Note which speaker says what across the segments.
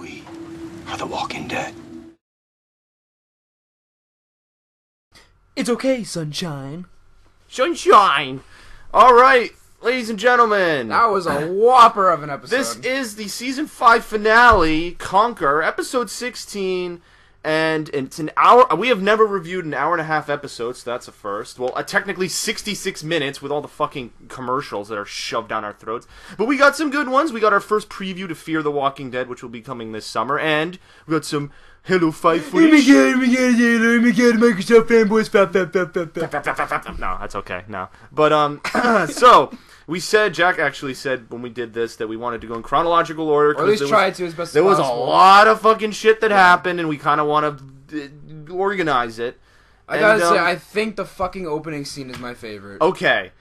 Speaker 1: We are the Walking Dead.
Speaker 2: It's okay, sunshine.
Speaker 3: Sunshine! Alright, ladies and gentlemen.
Speaker 4: That was a whopper of an episode.
Speaker 3: This is the Season 5 finale, Conquer, Episode 16, and it's an hour. We have never reviewed an hour-and-a-half episode, so that's a first. Well, technically 66 minutes with all the fucking commercials that are shoved down our throats. But we got some good ones. We got our first preview to Fear the Walking Dead, which will be coming this summer, and we got some Hello 5 footage.
Speaker 2: Oh my god, Microsoft fanboys,
Speaker 3: No, that's okay, no. But, so, we said, Jack actually said when we did this that we wanted to go in chronological order.
Speaker 4: Or at least try to as best as
Speaker 3: possible. There was a lot of fucking shit that
Speaker 4: Yeah.
Speaker 3: happened, and we kind of want to organize it.
Speaker 4: I gotta say, I think the fucking opening scene is my favorite.
Speaker 3: Okay.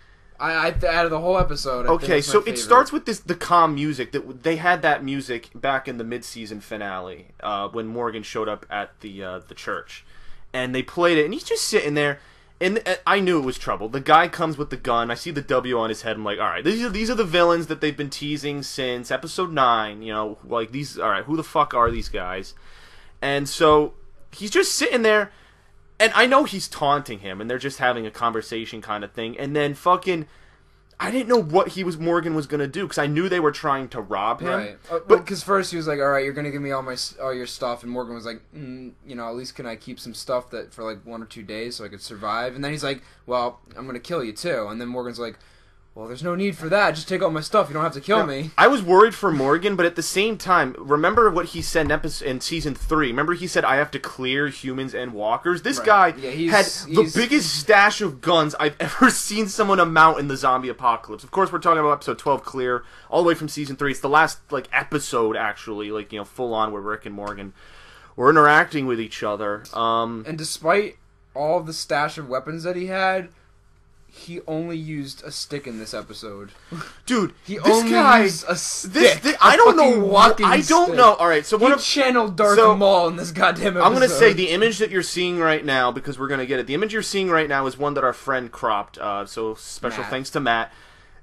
Speaker 4: I out of the whole episode.
Speaker 3: Okay, so it starts with the calm music. That they had that music back in the mid-season finale when Morgan showed up at the church, and they played it, and he's just sitting there, and I knew it was trouble. The guy comes with the gun. I see the W on his head. I'm like, all right, these are the villains that they've been teasing since episode 9. You know, like these. All right, who the fuck are these guys? And so he's just sitting there. And I know he's taunting him, and they're just having a conversation kind of thing. And then fucking, I didn't know what Morgan was gonna do because I knew they were trying to rob him.
Speaker 4: Right. But because first he was like, "All right, you're gonna give me all your stuff," and Morgan was like, you know, at least can I keep some stuff that for like 1 or 2 days so I could survive? And then he's like, "Well, I'm gonna kill you too." And then Morgan's like, "Well, there's no need for that. Just take all my stuff. You don't have to kill me."
Speaker 3: I was worried for Morgan, but at the same time, remember what he said in season 3. Remember he said, I have to clear humans and walkers? This guy had the biggest stash of guns I've ever seen someone amount in the zombie apocalypse. Of course, we're talking about episode 12 clear, all the way from season 3. It's the last episode, actually, full on, where Rick and Morgan were interacting with each other.
Speaker 4: And despite all the stash of weapons that he had, he only used a stick in this episode.
Speaker 3: Dude,
Speaker 4: he
Speaker 3: this
Speaker 4: only
Speaker 3: guy,
Speaker 4: used a stick.
Speaker 3: I don't know. I don't know. All right, so
Speaker 4: he channeled Darth Maul in this goddamn episode.
Speaker 3: I'm gonna say the image that you're seeing right now, because we're gonna get it. The image you're seeing right now is one that our friend cropped. So special thanks to Matt.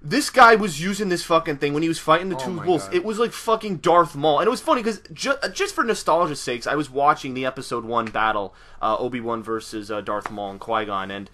Speaker 3: This guy was using this fucking thing when he was fighting the two wolves. God. It was like fucking Darth Maul. And it was funny because just for nostalgia's sakes, I was watching the episode 1 battle, Obi-Wan versus Darth Maul and Qui-Gon, and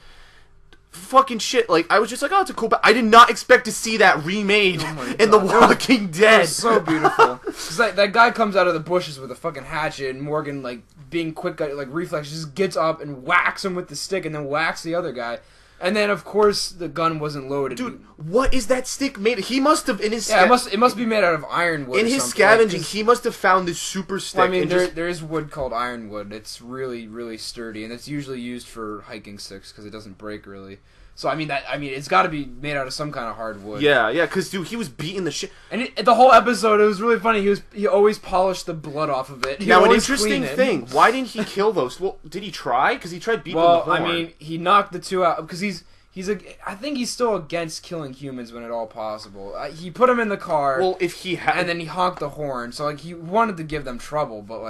Speaker 3: fucking shit, I was just like, oh, it's a cool I did not expect to see that remade in The Walking Dead.
Speaker 4: It was so beautiful. Because that guy comes out of the bushes with a fucking hatchet, and Morgan, being quick, reflex, just gets up and whacks him with the stick, and then whacks the other guy. And then, of course, the gun wasn't loaded.
Speaker 3: Dude, what is that stick made of? He must have, in his...
Speaker 4: Yeah, it must be made out of ironwood.
Speaker 3: In his scavenging, he must have found this super stick.
Speaker 4: Well, I mean, there is wood called ironwood. It's really, really sturdy, and it's usually used for hiking sticks because it doesn't break, really. So, I mean, it's got to be made out of some kind of hardwood.
Speaker 3: Yeah, because, dude, he was beating the shit.
Speaker 4: And the whole episode, it was really funny. He always polished the blood off of it.
Speaker 3: Now, an interesting thing, why didn't he kill those? Well, did he try? Because he tried beating the horn.
Speaker 4: I mean, he knocked the two out, because I think he's still against killing humans when at all possible. He put them in the car.
Speaker 3: Well, if he had,
Speaker 4: and then he honked the horn. So he wanted to give them trouble, but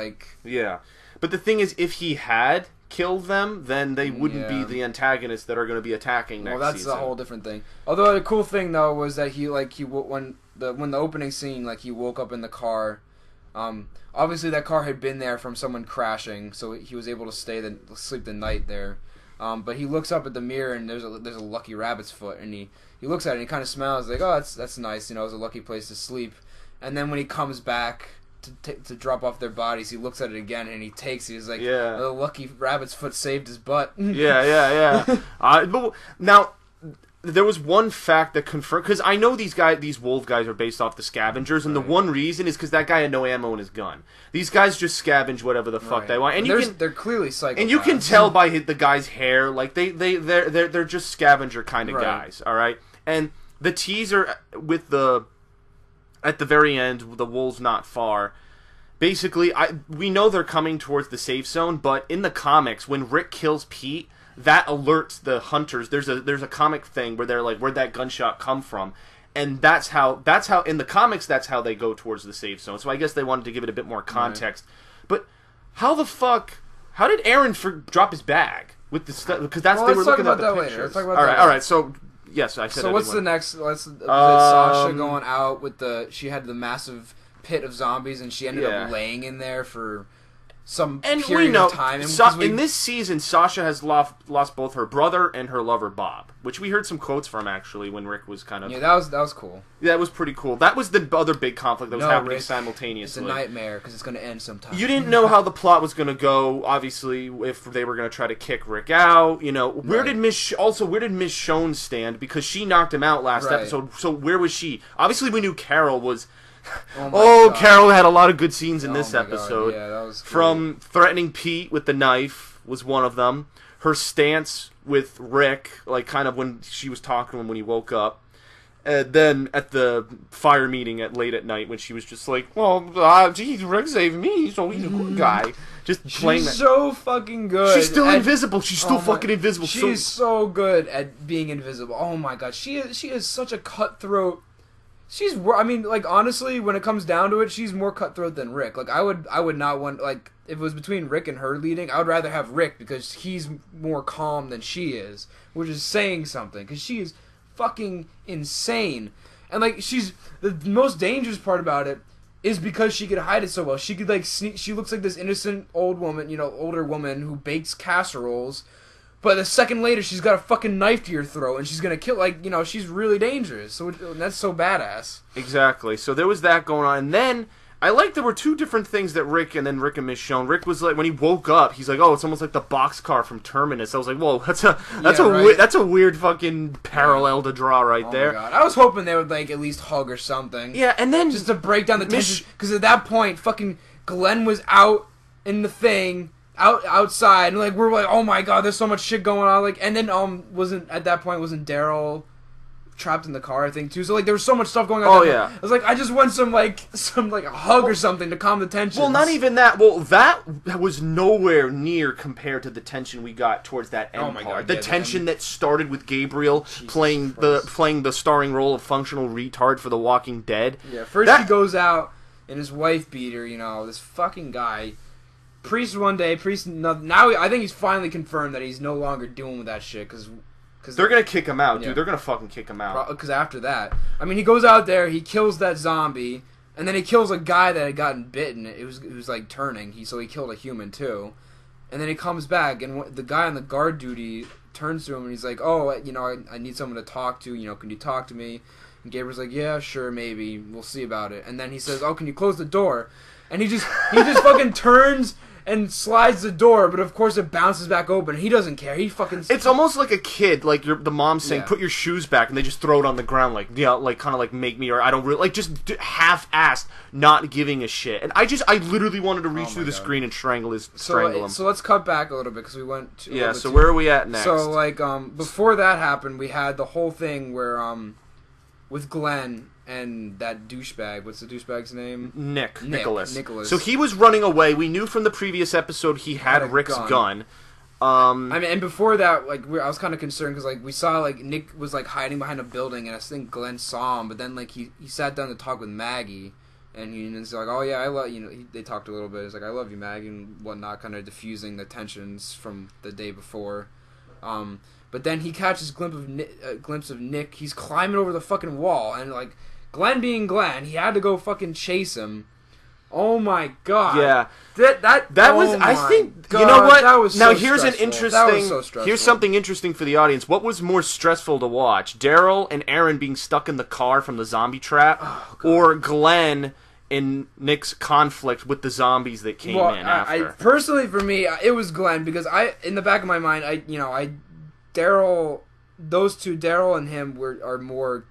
Speaker 3: yeah. But the thing is, if he had killed them, then they wouldn't be the antagonists that are going to be attacking next season.
Speaker 4: Well, that's a whole different thing. Although the cool thing though was that when the opening scene, he woke up in the car. Obviously that car had been there from someone crashing, so he was able to sleep the night there. But he looks up at the mirror and there's a lucky rabbit's foot, and he looks at it and he kind of smiles like, oh, that's nice, you know, it's a lucky place to sleep. And then when he comes back to drop off their bodies, he looks at it again and he takes it. He's like,
Speaker 3: yeah,
Speaker 4: the lucky rabbit's foot saved his butt.
Speaker 3: yeah. But now, there was one fact that confirmed, because I know these wolf guys are based off the scavengers, and the one reason is because that guy had no ammo in his gun. These guys just scavenge whatever the fuck they want, and
Speaker 4: they're clearly psychopaths.
Speaker 3: And you can tell by the guy's hair, they're just scavenger kind of guys, all right. And the teaser with at the very end, the wolves not far. Basically, we know they're coming towards the safe zone, but in the comics, when Rick kills Pete, that alerts the hunters. There's a comic thing where they're like, where'd that gunshot come from? And that's how in the comics, that's how they go towards the safe zone. So I guess they wanted to give it a bit more context. Right. But how did Aaron drop his bag with the stuff? Because they were looking at the pictures.
Speaker 4: Let's talk about that.
Speaker 3: All right. So yes, I said.
Speaker 4: So what's the next? Sasha going out with she had the massive pit of zombies, and she ended up laying in there for some
Speaker 3: and
Speaker 4: period
Speaker 3: we know,
Speaker 4: of time.
Speaker 3: in this season, Sasha has lost both her brother and her lover Bob, which we heard some quotes from actually when Rick was kind of
Speaker 4: that was cool.
Speaker 3: Yeah, that was pretty cool. That was the other big conflict that was happening
Speaker 4: Rick,
Speaker 3: simultaneously.
Speaker 4: It's a nightmare because it's going to end sometime.
Speaker 3: You didn't know how the plot was going to go. Obviously, if they were going to try to kick Rick out, where did Miss Shone stand, because she knocked him out last episode? So where was she? Obviously, we knew Carol was. Carol had a lot of good scenes in this episode.
Speaker 4: Yeah, that was great.
Speaker 3: From threatening Pete with the knife was one of them. Her stance with Rick, like kind of when she was talking to him when he woke up. And then at the fire meeting late at night when she was just like, geez, Rick saved me, so he's a good guy. Just playing that.
Speaker 4: She's so fucking good.
Speaker 3: She's still invisible. She's still fucking invisible.
Speaker 4: She's so good at being invisible. Oh my god, she is such a cutthroat. Honestly, when it comes down to it, she's more cutthroat than Rick. Like, I would not want, like, if it was between Rick and her leading, I would rather have Rick because he's more calm than she is, which is saying something, because she is fucking insane. And, like, the most dangerous part about it is because she could hide it so well. She could, like, sneak, she looks like this innocent older woman who bakes casseroles, but a second later, she's got a fucking knife to your throat, and she's gonna kill, she's really dangerous. So that's so badass.
Speaker 3: Exactly. So there was that going on. And then, I like there were two different things that Rick and Michonne. Rick was like, when he woke up, he's like, it's almost like the boxcar from Terminus. I was like, whoa, that's a weird fucking parallel to draw right there.
Speaker 4: My God. I was hoping they would, like, at least hug or something.
Speaker 3: Yeah, and then...
Speaker 4: just to break down the tension, because at that point, fucking Glenn was out in the thing... outside, and like we're like, oh my god, there's so much shit going on, like, and then wasn't Daryl trapped in the car, I think, too, so like there was so much stuff going on. I was like, I just want some a hug or something to calm the tension.
Speaker 3: Well, not even that. Well, that was nowhere near compared to the tension we got towards that end part. The tension that started with Gabriel playing the starring role of functional retard for The Walking Dead.
Speaker 4: Yeah, first he goes out in his wife beater, this fucking guy. Priest one day, now I think he's finally confirmed that he's no longer doing with that shit, because
Speaker 3: they're gonna kick him out, dude. They're gonna fucking kick him out.
Speaker 4: Because after that, he goes out there, he kills that zombie, and then he kills a guy that had gotten bitten. It was like turning, so he killed a human too, and then he comes back, and the guy on the guard duty turns to him and he's like, I need someone to talk to. Can you talk to me? And Gabriel's like, yeah, sure, maybe, we'll see about it. And then he says, can you close the door? And he just fucking turns and slides the door, but of course it bounces back open. He doesn't care. He fucking...
Speaker 3: It's almost like a kid, like the mom saying, put your shoes back, and they just throw it on the ground, like kind of like make me, or I don't really... Like, just half-assed, not giving a shit. And I literally wanted to reach through the screen and strangle him.
Speaker 4: So let's cut back a little bit, because we went to...
Speaker 3: Yeah, so where are we at next?
Speaker 4: So, like, before that happened, we had the whole thing where, with Glenn... and that douchebag, what's the douchebag's name?
Speaker 3: Nicholas. So he was running away. We knew from the previous episode he had Rick's gun.
Speaker 4: And before that, like, I was kind of concerned because, like, we saw, like, Nick was, like, hiding behind a building, and I think Glenn saw him, but then, like, he sat down to talk with Maggie, and he's like, oh yeah, I love, they talked a little bit. He's like, I love you, Maggie, and whatnot, kind of diffusing the tensions from the day before. But then he catches a glimpse of Nick. He's climbing over the fucking wall, and, like, Glenn being Glenn, he had to go fucking chase him. Oh my god.
Speaker 3: Yeah.
Speaker 4: That
Speaker 3: was, I think, God, you know what? That was so now here's stressful. An interesting, here's something interesting for the audience. What was more stressful to watch? Daryl and Aaron being stuck in the car from the zombie trap, or Glenn and Nick's conflict with the zombies that came in after?
Speaker 4: Personally, for me, it was Glenn, because in the back of my mind, those two, Daryl and him, were more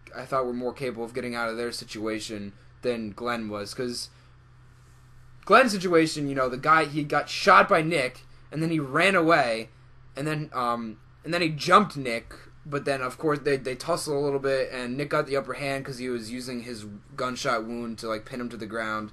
Speaker 4: capable of getting out of their situation than Glenn was, because Glenn's situation, the guy, he got shot by Nick, and then he ran away, and then he jumped Nick, but then of course they tussle a little bit, and Nick got the upper hand because he was using his gunshot wound to, like, pin him to the ground,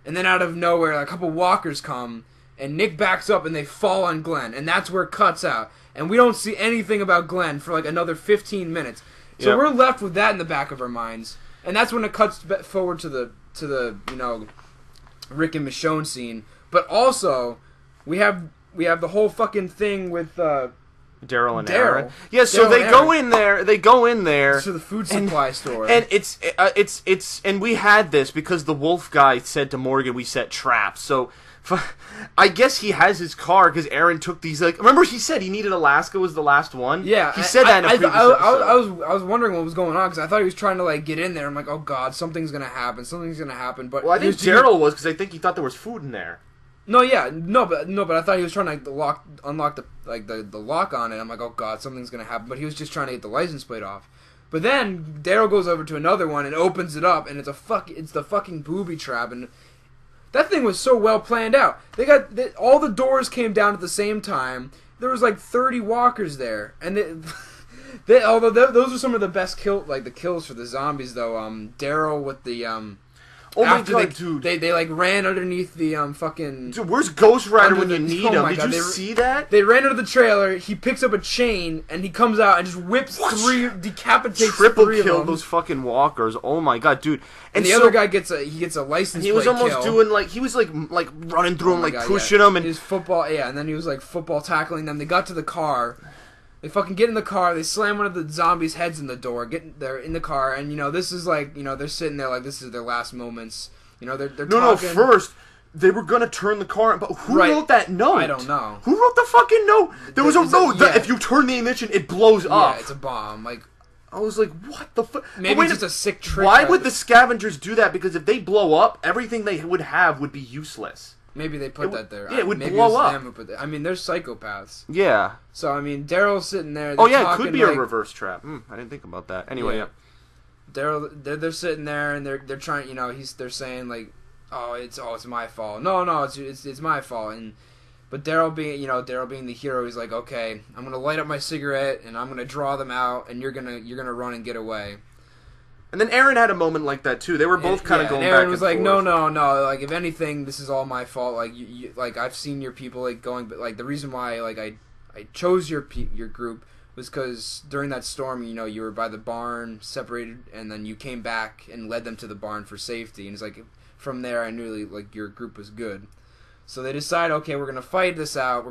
Speaker 4: and then out of nowhere, a couple walkers come, and Nick backs up, and they fall on Glenn, and that's where it cuts out, and we don't see anything about Glenn for, like, another 15 minutes. So we're left with that in the back of our minds, and that's when it cuts forward to the Rick and Michonne scene. But also, we have the whole fucking thing with
Speaker 3: Daryl and
Speaker 4: Daryl.
Speaker 3: Aaron. Yeah, so
Speaker 4: Daryl
Speaker 3: they
Speaker 4: and
Speaker 3: go
Speaker 4: Aaron.
Speaker 3: in there. They go in there.
Speaker 4: To the food supply store.
Speaker 3: And it's and we had this because the wolf guy said to Morgan, we set traps. So I guess he has his car because Aaron took these. Like, remember he said he needed Alaska was the last one.
Speaker 4: Yeah,
Speaker 3: he said that in a previous episode.
Speaker 4: I was wondering what was going on because I thought he was trying to like get in there. I'm like, oh god, something's gonna happen. But
Speaker 3: well, I think Daryl was because I think he thought there was food in there.
Speaker 4: No, but I thought he was trying to unlock the lock on it. I'm like, oh god, something's gonna happen. But he was just trying to get the license plate off. But then Daryl goes over to another one and opens it up, and it's the fucking booby trap, and that thing was so well planned out. All the doors came down at the same time. There was like 30 walkers there, and those are some of the best kills for the zombies though. Daryl with the
Speaker 3: Oh my god, dude!
Speaker 4: They like ran underneath the fucking.
Speaker 3: Dude, where's Ghost Rider when you need him? Did you see that?
Speaker 4: They ran under the trailer. He picks up a chain and he comes out and just whips decapitates
Speaker 3: triple
Speaker 4: three
Speaker 3: kill
Speaker 4: of them.
Speaker 3: those fucking walkers. Oh my god, dude!
Speaker 4: And the other guy gets a license.
Speaker 3: He was
Speaker 4: plate
Speaker 3: almost
Speaker 4: kill.
Speaker 3: doing like running through him, like pushing him, and
Speaker 4: his football. Yeah, and then he was like football tackling them. They got to the car. They fucking get in the car, they slam one of the zombies' heads in the door, they're in the car, and, this is like, they're sitting there like this is their last moments. They're talking.
Speaker 3: No, first, they were gonna turn the car, but who wrote that note?
Speaker 4: I don't know.
Speaker 3: Who wrote the fucking note? There was a note that if you turn the ignition, it blows up.
Speaker 4: Yeah, it's a bomb. Like,
Speaker 3: I was like, what the fuck?
Speaker 4: Maybe it's just a sick trick.
Speaker 3: Why would the scavengers do that? Because if they blow up, everything they would have would be useless.
Speaker 4: Maybe they put that there.
Speaker 3: Yeah, it would
Speaker 4: maybe
Speaker 3: blow
Speaker 4: it was
Speaker 3: up.
Speaker 4: them who put that. I mean, they're psychopaths.
Speaker 3: Yeah.
Speaker 4: So, I mean, Daryl's sitting there.
Speaker 3: Oh, yeah, it could be a reverse trap. I didn't think about that. Anyway, yeah.
Speaker 4: Daryl, they're sitting there, and they're trying, they're saying, like, it's my fault. No, it's my fault. But Daryl being the hero, he's like, okay, I'm gonna light up my cigarette, and I'm gonna draw them out, and you're gonna run and get away.
Speaker 3: And then Aaron had a moment like that too. They were both kind of going back and forth.
Speaker 4: Aaron was like, no. Like, if anything, this is all my fault. Like, like I've seen your people like going, but like the reason why like I chose your group was because during that storm, you were by the barn, separated, and then you came back and led them to the barn for safety. And it's like from there, I knew like your group was good. So they decide, okay, we're gonna fight this out.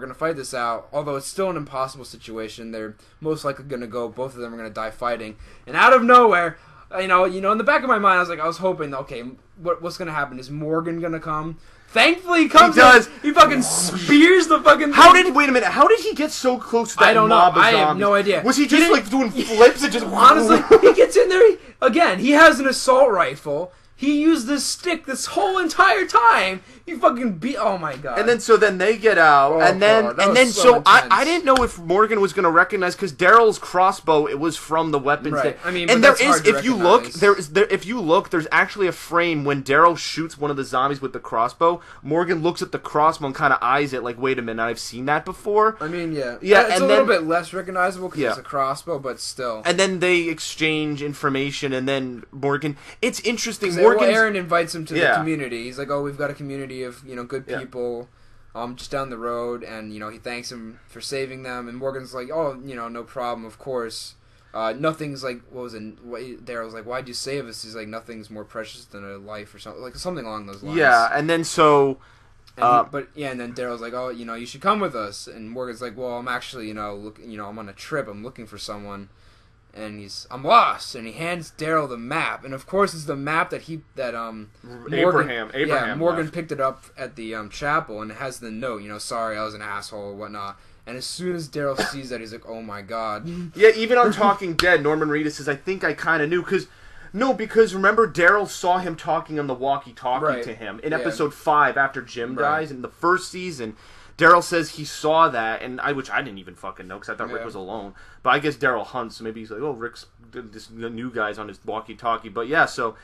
Speaker 4: Although it's still an impossible situation. They're most likely gonna go. Both of them are gonna die fighting. And out of nowhere. In the back of my mind, I was hoping, okay, what's gonna happen? Is Morgan gonna come? Thankfully, he comes. He does. He fucking spears the fucking. Wait
Speaker 3: a minute? How did he get so close to that mob of zombies?
Speaker 4: I have no idea.
Speaker 3: Was he just like doing flips and just?
Speaker 4: Honestly, he gets in there again. He has an assault rifle. He used this stick this whole entire time. He fucking beat. Oh my god!
Speaker 3: And then they get out, and then I didn't know if Morgan was going to recognize because Daryl's crossbow it was from the weapons.
Speaker 4: Right. I mean,
Speaker 3: and if you look, there's actually a frame when Daryl shoots one of the zombies with the crossbow. Morgan looks at the crossbow and kind of eyes it like, wait a minute, I've seen that before.
Speaker 4: I mean, yeah,
Speaker 3: it's
Speaker 4: a little bit less recognizable because it's a crossbow, but still.
Speaker 3: And then they exchange information, and then Morgan. It's interesting.
Speaker 4: Aaron invites him to the community. He's like, "Oh, we've got a community of good people, just down the road," and he thanks him for saving them. And Morgan's like, "Oh, no problem, of course. Nothing's like what was it?" Daryl's like, "Why'd you save us?" He's like, "Nothing's more precious than a life," or something along those lines.
Speaker 3: Yeah, and then so.
Speaker 4: And then Daryl's like, "Oh, you should come with us." And Morgan's like, "Well, I'm actually, I'm on a trip. I'm looking for someone." And I'm lost, and he hands Daryl the map, and of course it's the map that Morgan picked it up at the chapel, and it has the note, sorry I was an asshole or whatnot. And as soon as Daryl sees that, he's like, oh my god.
Speaker 3: Yeah, even on Talking Dead, Norman Reedus says, I think I kind of knew, because remember Daryl saw him talking on the walkie-talkie to him in episode 5 after Jim dies in the first season. Daryl says he saw that, and which I didn't even fucking know because I thought Rick was alone. But I guess Daryl hunts, so maybe he's like, oh, Rick's this new guy's on his walkie-talkie. But yeah, so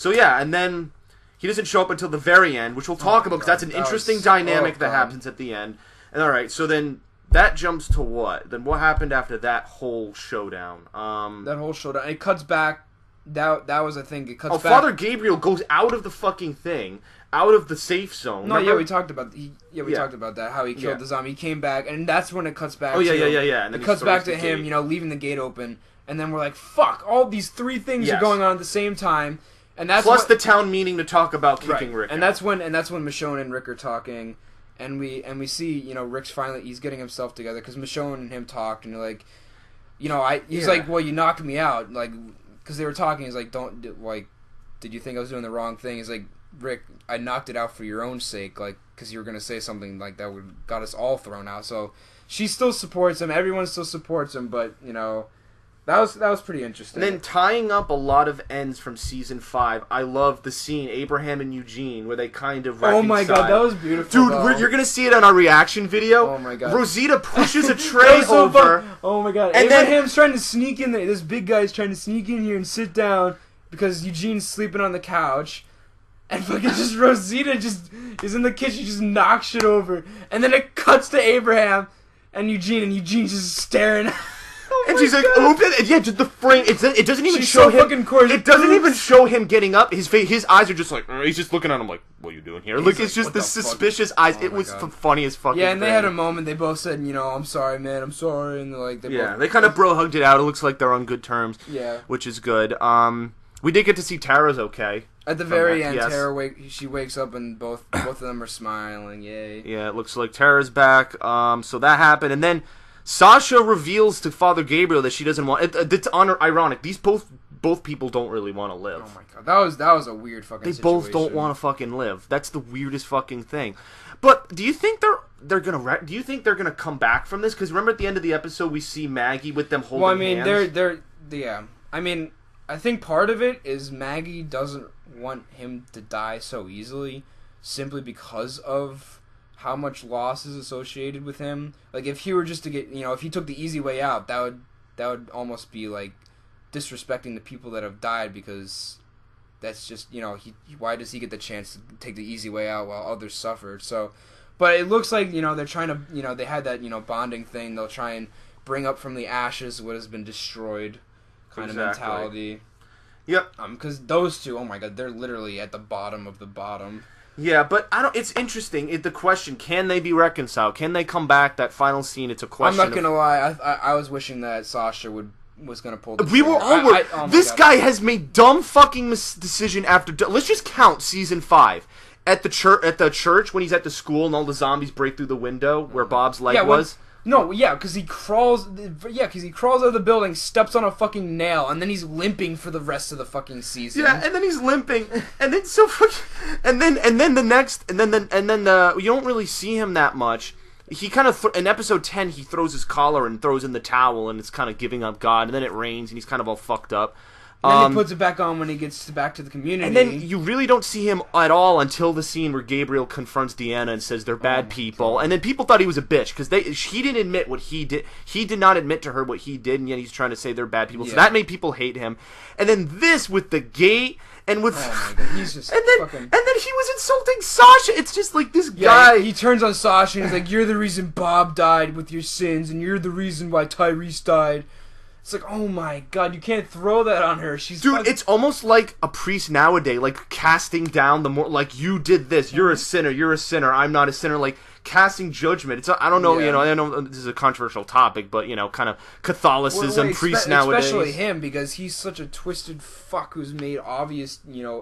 Speaker 3: yeah, and then he doesn't show up until the very end, which we'll talk about because that's an interesting dynamic that happens at the end. And all right, so then that jumps to what? Then what happened after that whole showdown?
Speaker 4: That whole showdown. It cuts back. That was a thing. It cuts back.
Speaker 3: Father Gabriel goes out of the fucking thing. Out of the safe zone.
Speaker 4: No, remember? Yeah, we talked about talked about that. How he killed the zombie. He came back, and that's when it cuts back.
Speaker 3: Oh yeah.
Speaker 4: And it cuts back to him, leaving the gate open, and then we're like, "Fuck! All these 3 things are going on at the same time." And that's
Speaker 3: plus the town meeting to talk about kicking Rick.
Speaker 4: And that's when Michonne and Rick are talking, And we see, Rick's finally, he's getting himself together, because Michonne and him talked, and they're like, he's like, well, you knocked me out, like, because they were talking, he's like, did you think I was doing the wrong thing? He's like, Rick, I knocked it out for your own sake, like, because you were going to say something like that would got us all thrown out. So she still supports him, everyone still supports him, but, that was pretty interesting.
Speaker 3: And then tying up a lot of ends from season 5, I love the scene, Abraham and Eugene, where they kind of reconcile.
Speaker 4: Oh my god, that was beautiful.
Speaker 3: Dude, you're going to see it on our reaction video.
Speaker 4: Oh my god.
Speaker 3: Rosita pushes a tray over.
Speaker 4: Oh my god.
Speaker 3: And
Speaker 4: Abraham's trying to sneak in there. This big guy's trying to sneak in here and sit down because Eugene's sleeping on the couch. And fucking just Rosita just is in the kitchen, just knocks shit over. And then it cuts to Abraham and Eugene's just staring. Oh
Speaker 3: and she's like,
Speaker 4: God.
Speaker 3: and yeah, just the frame. It doesn't even
Speaker 4: She's
Speaker 3: show
Speaker 4: so
Speaker 3: him.
Speaker 4: fucking coarse.
Speaker 3: It doesn't even show him getting up. His eyes are just like, he's just looking at him like, what are you doing here? Look,
Speaker 4: like,
Speaker 3: it's just
Speaker 4: what
Speaker 3: the
Speaker 4: the fuck?
Speaker 3: suspicious eyes.
Speaker 4: Oh
Speaker 3: it
Speaker 4: my
Speaker 3: was
Speaker 4: God.
Speaker 3: the funniest fucking
Speaker 4: Yeah, and they
Speaker 3: thing.
Speaker 4: had a moment. They both said, I'm sorry, man, I'm sorry. And
Speaker 3: they kind of bro hugged it out. It looks like they're on good terms.
Speaker 4: Yeah.
Speaker 3: Which is good. We did get to see Tara's okay.
Speaker 4: At the very end,
Speaker 3: yes.
Speaker 4: Tara she wakes up and both of them are smiling. Yay!
Speaker 3: Yeah, it looks like Tara's back. So that happened, and then Sasha reveals to Father Gabriel that she doesn't want. It's ironic. These both people don't really want to live.
Speaker 4: Oh my god, that was a weird fucking.
Speaker 3: They
Speaker 4: situation.
Speaker 3: both don't want to fucking live. That's the weirdest fucking thing. But do you think they're gonna? Do you think they're gonna come back from this? Because remember at the end of the episode we see Maggie with them holding.
Speaker 4: Well, I mean,
Speaker 3: hands?
Speaker 4: they're yeah. I mean, I think part of it is Maggie doesn't want him to die so easily, simply because of how much loss is associated with him. Like, if he were just to get, if he took the easy way out, that would almost be like disrespecting the people that have died, because that's just, why does he get the chance to take the easy way out while others suffered? So, but it looks like, they're trying to, they had that, bonding thing. They'll try and bring up from the ashes what has been destroyed kind of mentality.
Speaker 3: Yep.
Speaker 4: Because those two, oh my god, they're literally at the bottom of the bottom.
Speaker 3: Yeah, but it's interesting. The question, can they be reconciled? Can they come back? That final scene, it's a question.
Speaker 4: I'm not gonna lie, I was wishing that Sasha was gonna pull the
Speaker 3: We were all this guy has made dumb fucking decision after. Let's just count season 5 at the church when he's at the school and all the zombies break through the window where Bob's leg was.
Speaker 4: No, yeah, because he crawls out of the building, steps on a fucking nail, and then he's limping for the rest of the fucking season.
Speaker 3: Yeah, and then he's limping, and then you don't really see him that much. He kind of in episode 10 he throws his collar and throws in the towel, and it's kind of giving up God. And then it rains, and he's kind of all fucked up.
Speaker 4: And then he puts it back on when he gets back to the community.
Speaker 3: And then you really don't see him at all until the scene where Gabriel confronts Deanna and says they're bad people. God. And then people thought he was a bitch because he didn't admit what he did. He did not admit to her what he did, and yet he's trying to say they're bad people. Yeah. So that made people hate him. And then this with the gate and with
Speaker 4: oh my God, he's just
Speaker 3: and then he was insulting Sasha. It's just like this guy.
Speaker 4: He turns on Sasha and he's like, "You're the reason Bob died with your sins, and you're the reason why Tyrese died." It's like, oh my god, you can't throw that on her.
Speaker 3: Dude, it's almost like a priest nowadays, like casting down the more, like, you did this, you're a sinner, I'm not a sinner, like casting judgment. It's I don't know, I know this is a controversial topic, but kind of Catholicism, priests nowadays.
Speaker 4: Especially him, because he's such a twisted fuck who's made obvious,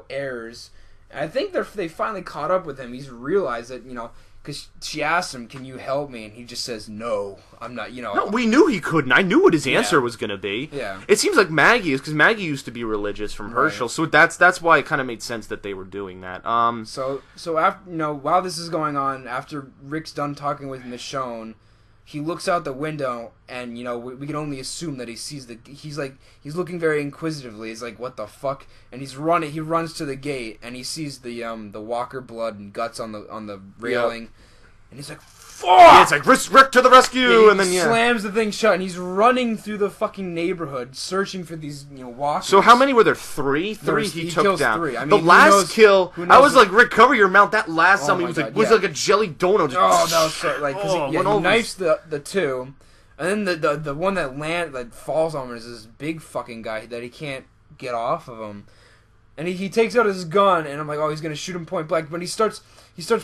Speaker 4: errors. And I think they finally caught up with him. He's realized that, because she asked him, "Can you help me?" And he just says, "No, I'm not."
Speaker 3: No, we knew he couldn't. I knew what his answer was going to be.
Speaker 4: Yeah.
Speaker 3: It seems like Maggie is, because Maggie used to be religious from Herschel, so that's why it kind of made sense that they were doing that.
Speaker 4: So after while this is going on, after Rick's done talking with Michonne, he looks out the window, and we can only assume that he sees he's looking very inquisitively. He's like, "What the fuck?" And he runs to the gate, and he sees the Walker blood and guts on the railing, and he's like, "Fuck!"
Speaker 3: Yeah, it's like Rick to the rescue, and then
Speaker 4: slams the thing shut, and he's running through the fucking neighborhood searching for these walkers.
Speaker 3: So how many were there? Three he took down.
Speaker 4: 3. I mean,
Speaker 3: the last kill, I was like, Rick, cover your mouth. That last zombie was like a jelly donut.
Speaker 4: Oh, that was so because he knifes the two, and then the one that falls on him is this big fucking guy that he can't get off of him, and he takes out his gun, and I'm like, oh, he's gonna shoot him point blank, but he starts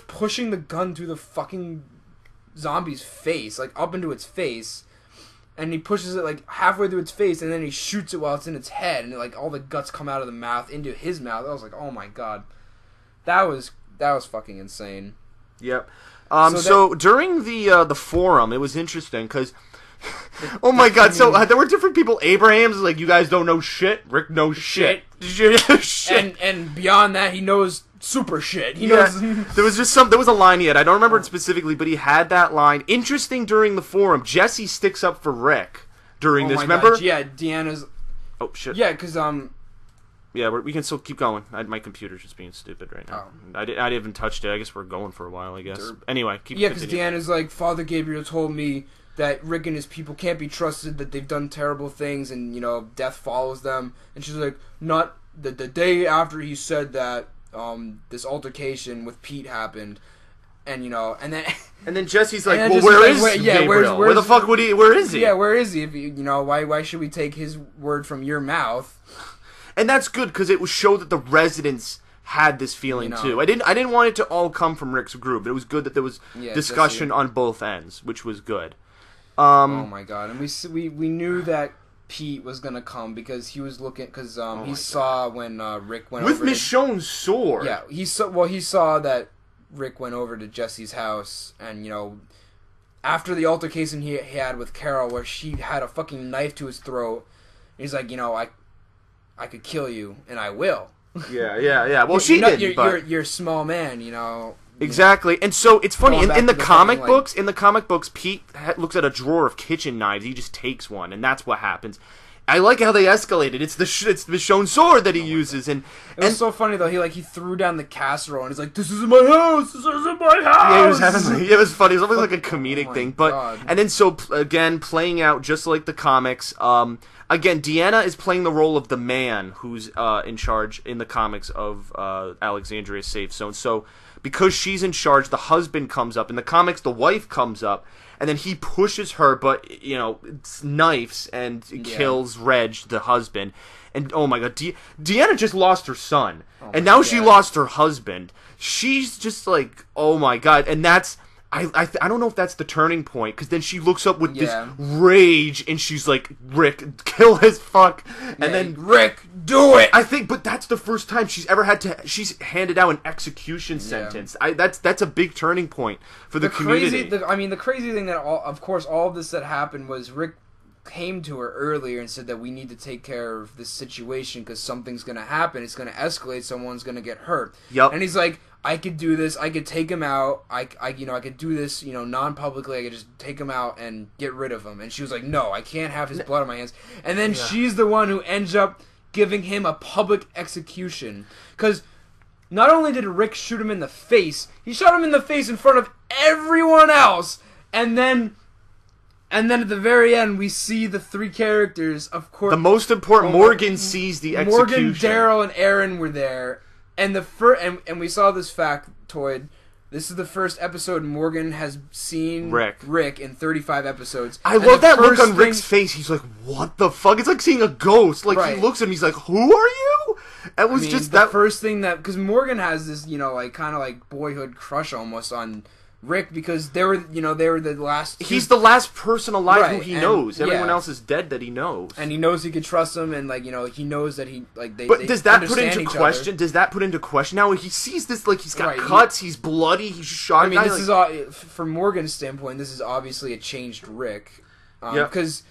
Speaker 4: pushing the gun through the fucking zombie's face, like up into its face, and he pushes it like halfway through its face, and then he shoots it while it's in its head, and like all the guts come out of the mouth into his mouth. I was like, oh my god, that was fucking insane.
Speaker 3: Yep. So during the forum, it was interesting because, oh my god! So there were different people. Abraham's like, you guys don't know shit. Rick knows shit. Shit.
Speaker 4: And beyond that, he knows super shit. He knows.
Speaker 3: There was a line he had. I don't remember it specifically, but he had that line. Interesting during the forum. Jesse sticks up for Rick during this. Remember?
Speaker 4: God. Yeah, Deanna's.
Speaker 3: Oh shit.
Speaker 4: Yeah, because
Speaker 3: Yeah, we can still keep going. My computer's just being stupid right now. I didn't even touched it. I guess we're going for a while, I guess. Anyway, keep
Speaker 4: yeah, because Deanna's like, Father Gabriel told me that Rick and his people can't be trusted, that they've done terrible things, and, death follows them. And she's like, not the day after he said that, this altercation with Pete happened, and, and then...
Speaker 3: And then Jesse's like, well, where is Gabriel? Where the fuck where is he?
Speaker 4: Yeah, where is he? If why should we take his word from your mouth?
Speaker 3: And that's good because it would show that the residents had this feeling too. I didn't want it to all come from Rick's group. It was good that there was discussion on both ends, which was good.
Speaker 4: Oh my god! And we knew that Pete was gonna come because he was looking he saw when Rick went
Speaker 3: with
Speaker 4: over
Speaker 3: Michonne's sword.
Speaker 4: Yeah, he saw that Rick went over to Jesse's house, and after the altercation he had with Carol, where she had a fucking knife to his throat, he's like, I could kill you, and I will.
Speaker 3: Yeah. Well, she didn't. But
Speaker 4: you're a small man,
Speaker 3: Exactly, and so it's funny in the comic books. In the comic books, Pete looks at a drawer of kitchen knives. He just takes one, and that's what happens. I like how they escalated. It's the Michonne sword that he uses, and
Speaker 4: it was so funny though. He threw down the casserole, and he's like, "This isn't my house. This isn't my house."
Speaker 3: Yeah, he was having. It was funny. It was almost like a comedic thing, but
Speaker 4: God.
Speaker 3: And then so again, playing out just like the comics. Again, Deanna is playing the role of the man who's in charge in the comics of Alexandria's safe zone. So because she's in charge, the husband comes up. In the comics, the wife comes up, and then he pushes her, but it's knives and kills Reg, the husband. And oh my god, Deanna just lost her son, and now she lost her husband. She's just like, oh my god, and that's. I don't know if that's the turning point, because then she looks up with this rage, and she's like, Rick, kill his fuck, and then
Speaker 4: Rick, do it.
Speaker 3: I think, but that's the first time she's ever had to. She's handed out an execution sentence. That's a big turning point for the community.
Speaker 4: The crazy thing that all of this that happened was Rick came to her earlier and said that we need to take care of this situation because something's gonna happen. It's gonna escalate. Someone's gonna get hurt.
Speaker 3: Yep.
Speaker 4: And he's like, I could do this. I could take him out. I could do this, non-publicly. I could just take him out and get rid of him. And she was like, no, I can't have his blood on my hands. And then she's the one who ends up giving him a public execution. Because not only did Rick shoot him in the face, he shot him in the face in front of everyone else. And then at the very end, we see the three characters, of course.
Speaker 3: The most important, Morgan sees the execution.
Speaker 4: Morgan, Daryl, and Aaron were there. And and we saw this factoid. This is the first episode Morgan has seen Rick in 35 episodes.
Speaker 3: I love that look on Rick's face. He's like, what the fuck? It's like seeing a ghost. Like, he looks at him, he's like, who are you? It was the
Speaker 4: first thing that... Because Morgan has this, kind of boyhood crush almost on Rick, because they were the last...
Speaker 3: He's the last person alive who he knows. Everyone else is dead that he knows.
Speaker 4: And he knows he could trust them, and, he knows that he,
Speaker 3: But does that put into question? Does that put into question? Now, he sees this, he's got cuts, he's bloody, he's shot.
Speaker 4: This is all... From Morgan's standpoint, this is obviously a changed Rick. Because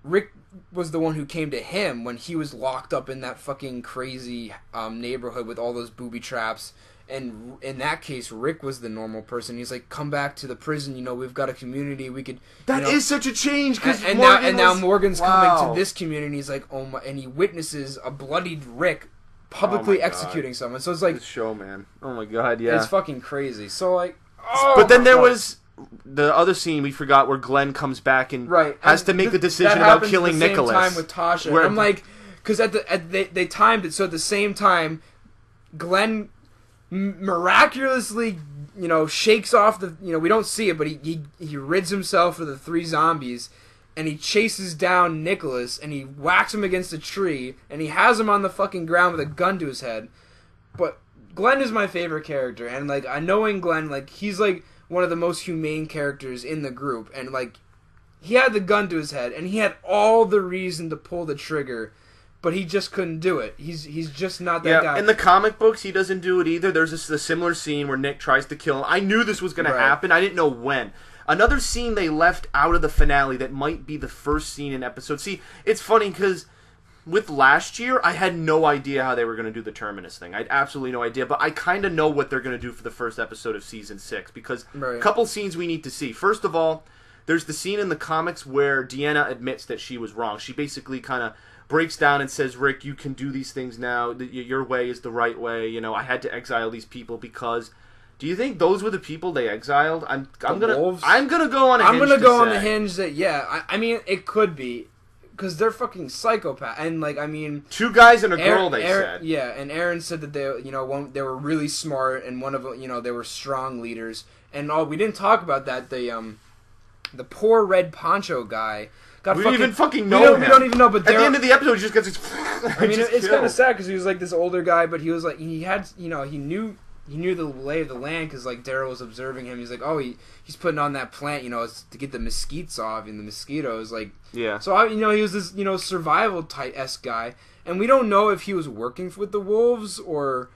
Speaker 4: Rick was the one who came to him when he was locked up in that fucking crazy neighborhood with all those booby traps. And in that case, Rick was the normal person. He's like, come back to the prison. We've got a community. We could...
Speaker 3: That is such a change.
Speaker 4: Now Morgan's coming to this community. He's like, oh my... And he witnesses a bloodied Rick publicly executing someone. So it's like...
Speaker 3: This show, man. Oh my god, yeah.
Speaker 4: It's fucking crazy. So
Speaker 3: but then there was the other scene we forgot where Glenn comes back and has to make the decision about killing Nicholas.
Speaker 4: That happens at the same time with Tasha. Where, I'm like... Because they timed it, so at the same time, Glenn... miraculously, shakes off the, we don't see it, but he rids himself of the three zombies, and he chases down Nicholas, and he whacks him against a tree, and he has him on the fucking ground with a gun to his head. But Glenn is my favorite character, and, knowing Glenn, he's, one of the most humane characters in the group, and, he had the gun to his head, and he had all the reason to pull the trigger, but he just couldn't do it. He's just not that guy.
Speaker 3: In the comic books, he doesn't do it either. There's a similar scene where Nick tries to kill him. I knew this was going to happen. I didn't know when. Another scene they left out of the finale that might be the first scene in episode. See, it's funny because with last year, I had no idea how they were going to do the Terminus thing. I had absolutely no idea, but I kind of know what they're going to do for the first episode of Season 6 because a couple scenes we need to see. First of all, there's the scene in the comics where Deanna admits that she was wrong. She basically kind of breaks down and says, Rick, you can do these things now. Your way is the right way. You know, I had to exile these people because... Do you think those were the people they exiled? I'm gonna go on
Speaker 4: the hinge that I mean it could be because they're fucking psychopath and like I mean
Speaker 3: 2 guys and a girl said
Speaker 4: and Aaron said that they were really smart and one of them they were strong leaders and we didn't talk about that the poor red poncho guy.
Speaker 3: We don't even fucking know him.
Speaker 4: We don't even know, but
Speaker 3: at the end of the episode, he just gets his...
Speaker 4: I mean, it's kind of sad because he was like this older guy, but he was like he had he knew the lay of the land because like Daryl was observing him. He's like, oh, he's putting on that plant, it's to get the mesquites off and the mosquitoes. Like,
Speaker 3: yeah.
Speaker 4: So he was this survival type-esque guy, and we don't know if he was working with the wolves or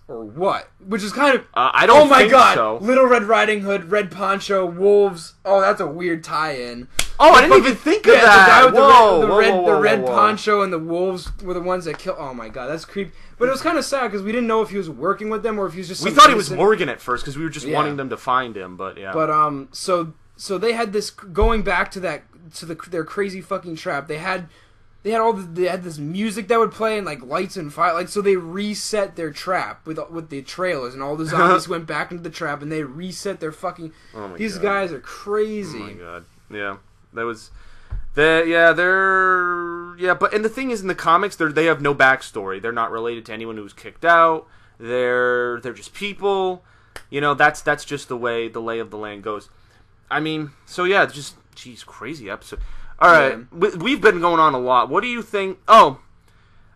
Speaker 4: what, which is kind of
Speaker 3: I don't.
Speaker 4: Oh my
Speaker 3: think
Speaker 4: god!
Speaker 3: So.
Speaker 4: Little Red Riding Hood, Red Poncho, wolves. Oh, that's a weird tie-in.
Speaker 3: Oh, I didn't even think of that.
Speaker 4: The guy with the red poncho and the wolves were the ones that killed. Oh my god, that's creepy. But it was kind of sad because we didn't know if he was working with them or if he was just.
Speaker 3: We thought he was Morgan at first because we were just wanting them to find him, but yeah.
Speaker 4: But so they had this going back to their crazy fucking trap. They had this music that would play and like lights and fire. Like so they reset their trap with the trailers and all the zombies went back into the trap and they reset their fucking. Oh my these guys are crazy.
Speaker 3: Oh my god, yeah. That was, but and the thing is, in the comics, they have no backstory. They're not related to anyone who was kicked out. They're just people. That's just the way the lay of the land goes. I mean, so yeah, crazy episode. All right, we've been going on a lot. What do you think? Oh,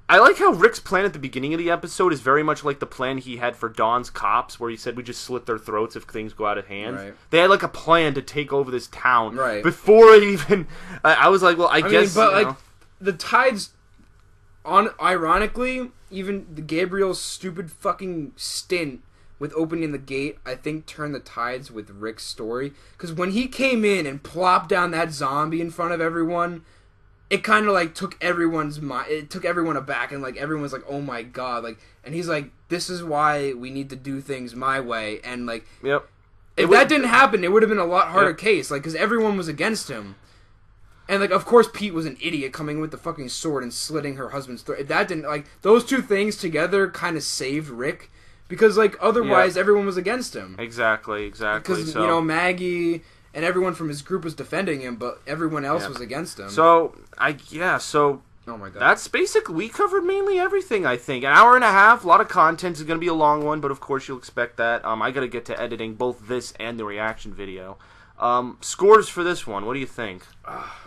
Speaker 3: I like how Rick's plan at the beginning of the episode is very much like the plan he had for Dawn's cops, where he said we just slit their throats if things go out of hand. Right. They had like a plan to take over this town before it even. I was like, well, I guess.
Speaker 4: But like the tides, ironically, even the Gabriel's stupid fucking stint with opening the gate, I think turned the tides with Rick's story because when he came in and plopped down that zombie in front of everyone. It kind of like took everyone's mind. It took everyone aback, and like everyone's like, "Oh my god!" Like, and he's like, "This is why we need to do things my way." And like, if that didn't happen, it would have been a lot harder case. Like, because everyone was against him, and like, of course, Pete was an idiot coming with the fucking sword and slitting her husband's throat. If that didn't like those two things together, kind of saved Rick because like otherwise everyone was against him.
Speaker 3: Exactly.
Speaker 4: Because Maggie. And everyone from his group was defending him, but everyone else was against him.
Speaker 3: So, oh my god. That's basically, we covered mainly everything, I think. An hour and a half, a lot of content. Is going to be a long one, but of course you'll expect that. I got to get to editing both this and the reaction video. Scores for this one, what do you think?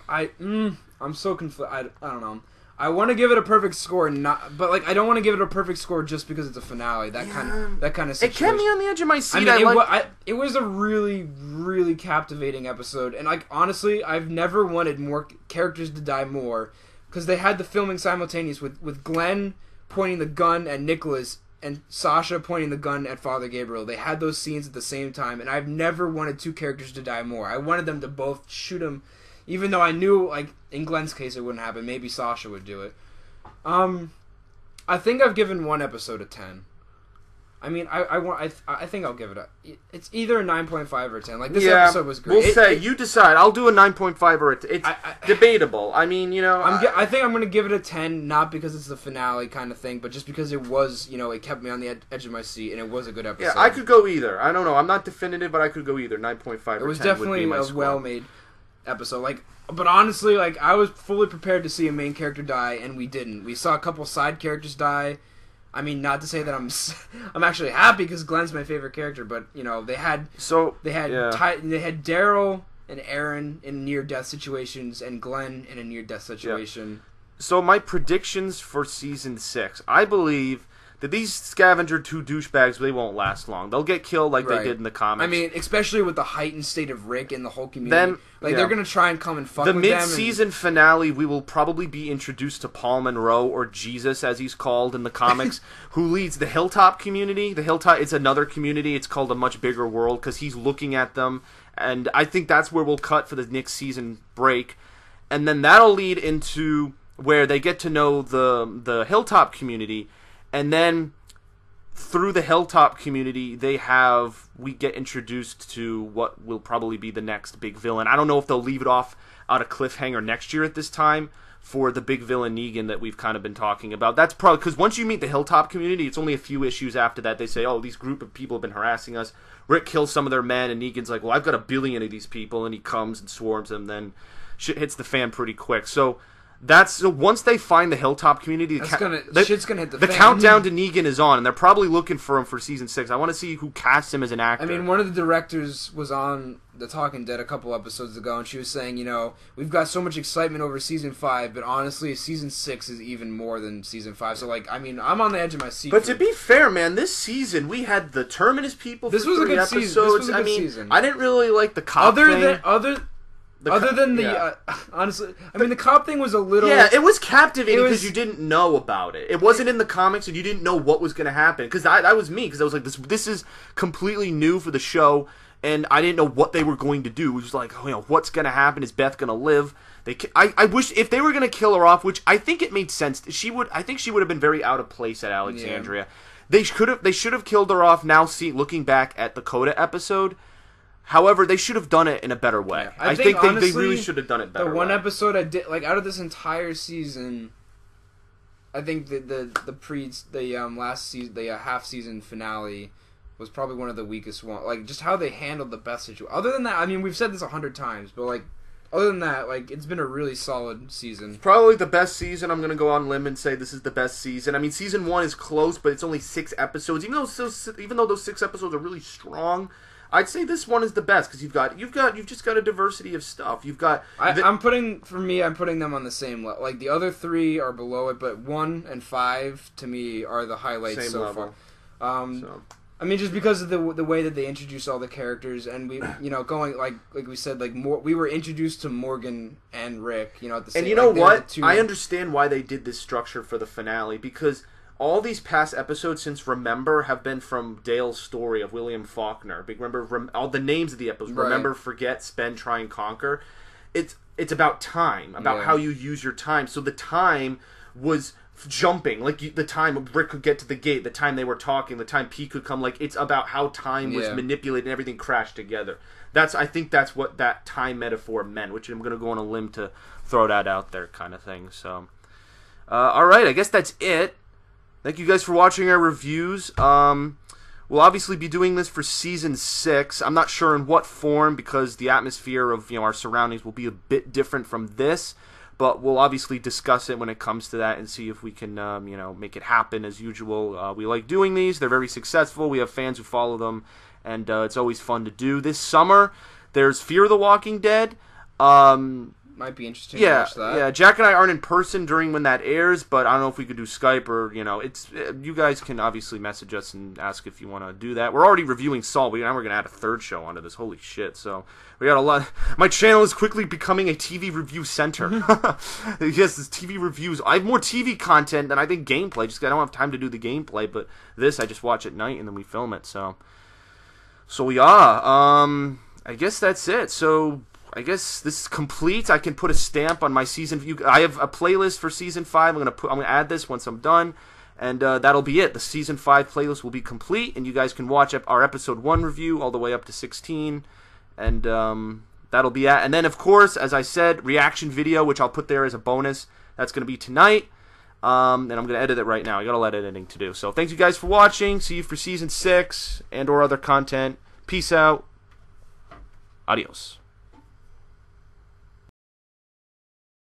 Speaker 4: I'm so conflicted. I don't know. I want to give it a perfect score, but like I don't want to give it a perfect score just because it's a finale. That kind of situation.
Speaker 3: It kept me on the edge of my seat.
Speaker 4: It was a really, really captivating episode, and like honestly, I've never wanted more characters to die more because they had the filming simultaneous with Glenn pointing the gun at Nicholas and Sasha pointing the gun at Father Gabriel. They had those scenes at the same time, and I've never wanted 2 characters to die more. I wanted them to both shoot him. Even though I knew, like, in Glenn's case it wouldn't happen. Maybe Sasha would do it. I think I've given one episode a 10. I mean, I think I'll give it a... It's either a 9.5 or a 10. Like, this episode was great.
Speaker 3: You decide. I'll do a 9.5 or a 10. It's debatable. I mean,
Speaker 4: I think I'm going to give it a 10, not because it's the finale kind of thing, but just because it was, it kept me on the edge of my seat, and it was a good episode.
Speaker 3: Yeah, I could go either. I don't know. I'm not definitive, but I could go either. 9.5 or 10
Speaker 4: It was definitely a well-made episode. But honestly, I was fully prepared to see a main character die, and we didn't. We saw a couple side characters die. I mean, not to say that I'm actually happy because Glenn's my favorite character, but they had Daryl and Aaron in near-death situations, and Glenn in a near-death situation.
Speaker 3: Yeah. So my predictions for season 6, I believe that these Scavenger 2 douchebags, they won't last long. They'll get killed like they did in the comics.
Speaker 4: I mean, especially with the heightened state of Rick and the whole community. They're going to try and come and fuck with them. The
Speaker 3: mid-season finale, we will probably be introduced to Paul Monroe, or Jesus as he's called in the comics, who leads the Hilltop community. The Hilltop is another community. It's called A Much Bigger World because he's looking at them. And I think that's where we'll cut for the next season break. And then that'll lead into where they get to know the Hilltop community. And then through the Hilltop community, we get introduced to what will probably be the next big villain. I don't know if they'll leave it off on a cliffhanger next year at this time for the big villain Negan that we've kind of been talking about. That's probably because once you meet the Hilltop community, it's only a few issues after that. They say, oh, these group of people have been harassing us. Rick kills some of their men, and Negan's like, well, I've got 1 billion of these people, and he comes and swarms them. Then shit hits the fan pretty quick. So once they find the Hilltop community,
Speaker 4: shit's gonna hit the fan.
Speaker 3: The countdown to Negan is on, and they're probably looking for him for season 6. I want to see who casts him as an actor.
Speaker 4: I mean, one of the directors was on The Talking Dead a couple episodes ago, and she was saying, we've got so much excitement over season 5, but honestly, season 6 is even more than season 5. So, I'm on the edge of my seat.
Speaker 3: But to be fair, man, this season we had the Terminus people.
Speaker 4: This was a good season. This was a good season.
Speaker 3: I didn't really like the cop thing.
Speaker 4: Honestly, I mean, the cop thing was a little...
Speaker 3: Yeah, it was captivating because you didn't know about it. It wasn't in the comics, and you didn't know what was going to happen. Because that was me, because I was like, this is completely new for the show, and I didn't know what they were going to do. It was like, what's going to happen? Is Beth going to live? I wish, if they were going to kill her off, which I think it made sense, I think she would have been very out of place at Alexandria. Yeah. They should have killed her off now, looking back at the Coda episode. However, they should have done it in a better way. Yeah, I think honestly, they really should have done it better.
Speaker 4: The one episode I did, out of this entire season, I think the last season, the half season finale was probably one of the weakest ones. Just how they handled the Beth situation. Other than that, I mean, we've said this 100 times, but other than that, it's been a really solid season.
Speaker 3: It's probably the best season. I'm going to go on limb and say this is the best season. I mean, season 1 is close, but it's only 6 episodes. Even though those 6 episodes are really strong, I'd say this one is the best because you've just got a diversity of stuff. You've got.
Speaker 4: I'm putting them on the same level. The other 3 are below it, but 1 and 5 to me are the highlights
Speaker 3: same
Speaker 4: so
Speaker 3: level.
Speaker 4: far. I mean, just because of the way that they introduce all the characters, and we, going like we said, we were introduced to Morgan and Rick, at the same.
Speaker 3: And you know what? I understand why they did this structure for the finale because all these past episodes since Remember have been from Dale's story of William Faulkner. Remember all the names of the episodes. Right. Remember, Forget, Spend, Try, and Conquer. It's about time, about how you use your time. So the time was jumping, the time Rick could get to the gate, the time they were talking, the time P could come. It's about how time was manipulated and everything crashed together. I think that's what that time metaphor meant, which I'm going to go on a limb to throw that out there kind of thing. So, all right, I guess that's it. Thank you guys for watching our reviews. We'll obviously be doing this for Season 6. I'm not sure in what form because the atmosphere of our surroundings will be a bit different from this. But we'll obviously discuss it when it comes to that and see if we can, make it happen as usual. We like doing these. They're very successful. We have fans who follow them. And it's always fun to do. This summer, there's Fear the Walking Dead.
Speaker 4: Might be interesting to watch that.
Speaker 3: Yeah, Jack and I aren't in person during when that airs, but I don't know if we could do Skype or, you guys can obviously message us and ask if you want to do that. We're already reviewing Saul, but now we're going to add a 3rd show onto this. Holy shit. So, we got a lot. My channel is quickly becoming a TV review center. Yes, it's TV reviews. I have more TV content than I think gameplay, just 'cause I don't have time to do the gameplay, but this I just watch at night and then we film it, so yeah. I guess that's it. So, I guess this is complete. I can put a stamp on my season. I have a playlist for season 5. I'm gonna add this once I'm done, and that'll be it. The season 5 playlist will be complete, and you guys can watch our episode 1 review all the way up to 16, and that'll be it. And then, of course, as I said, reaction video, which I'll put there as a bonus. That's gonna be tonight, and I'm gonna edit it right now. I got a lot of editing to do. So thanks you guys for watching. See you for season 6 and/or other content. Peace out. Adios.